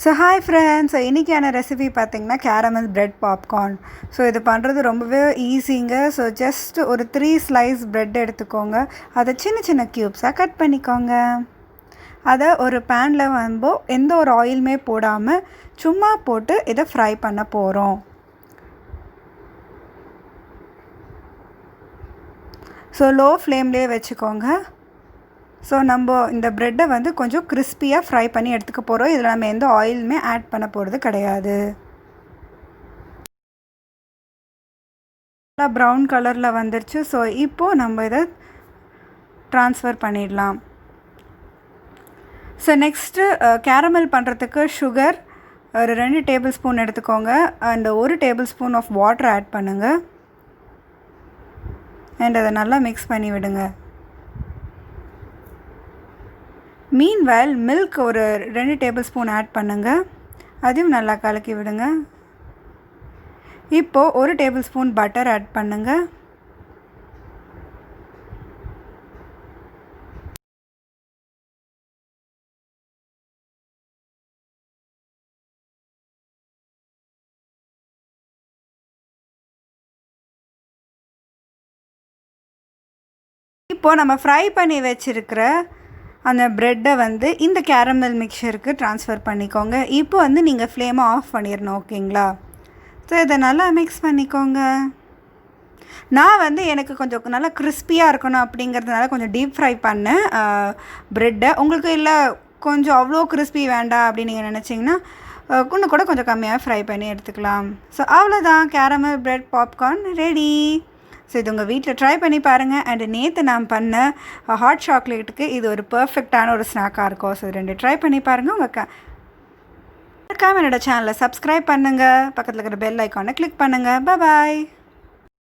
So hi friends, so இன்றைக்கான recipe பார்த்திங்கன்னா caramel bread popcorn. So இது பண்ணுறது ரொம்பவே ஈஸிங்க. ஸோ ஜஸ்ட் ஒரு 3 ஸ்லைஸ் பிரெட் எடுத்துக்கோங்க. அதை சின்ன சின்ன க்யூப்ஸாக கட் பண்ணிக்கோங்க. அதை ஒரு பேனில் எந்த ஒரு ஆயிலுமே போடாமல் சும்மா போட்டு இதை ஃப்ரை பண்ண போகிறோம். ஸோ லோ ஃப்ளேம்லேயே வச்சுக்கோங்க. ஸோ நம்ம இந்த ப்ரெட்டை கொஞ்சம் கிறிஸ்பியாக ஃப்ரை பண்ணி எடுத்துக்க போகிறோம். இதில் நம்ம எந்த ஆயிலுமே ஆட் பண்ண போகிறது கிடையாது. நல்லா ப்ரௌன் கலரில் வந்துருச்சு. ஸோ இப்போது நம்ம இதை ட்ரான்ஸ்ஃபர் பண்ணிடலாம். ஸோ நெக்ஸ்ட்டு கேரமல் பண்ணுறதுக்கு சுகர் ஒரு 2 டேபிள் ஸ்பூன் எடுத்துக்கோங்க. And 1 tablespoon of water add பண்ணுங்கள். அண்ட் அதை நல்லா மிக்ஸ் பண்ணி விடுங்க. மீன்வைல் மில்க் ஒரு 2 டேபிள் ஸ்பூன் ஆட் பண்ணுங்கள். அதையும் நல்லா கலக்கி விடுங்க. இப்போது 1 டேபிள் ஸ்பூன் பட்டர் ஆட் பண்ணுங்கள். இப்போது நம்ம ஃப்ரை பண்ணி வச்சுருக்கிற அந்த ப்ரெட்டை இந்த கேரமல் மிக்சருக்கு ட்ரான்ஸ்ஃபர் பண்ணிக்கோங்க. இப்போ நீங்கள் ஃப்ளேமை ஆஃப் பண்ணிடணும். ஓகேங்களா? ஸோ இதை நல்லா மிக்ஸ் பண்ணிக்கோங்க. நான் எனக்கு கொஞ்சம் நல்லா கிறிஸ்பியாக இருக்கணும் அப்படிங்கிறதுனால கொஞ்சம் டீப் ஃப்ரை பண்ணேன் ப்ரெட்டை. உங்களுக்கு இல்லை கொஞ்சம் அவ்வளோ கிறிஸ்பி வேண்டாம் அப்படின்னு நீங்கள் நினச்சிங்கன்னா இன்னும் கூட கொஞ்சம் கம்மியாக ஃப்ரை பண்ணி எடுத்துக்கலாம். ஸோ அவ்வளோதான், caramel bread popcorn ready. So இது உங்கள் வீட்டில் ட்ரை பண்ணி பாருங்கள். அண்டு நேற்று நான் பண்ண ஹாட் சாக்லேட்டுக்கு இது ஒரு பர்ஃபெக்டான ஒரு ஸ்நாக்காக இருக்கும். ஸோ 2 ட்ரை பண்ணி பாருங்கள். உங்கள் மறக்காமல் என்னோடய சேனலை சப்ஸ்கிரைப் பண்ணுங்கள். பக்கத்தில் இருக்கிற பெல் ஐக்கானை கிளிக் பண்ணுங்கள். பாய்.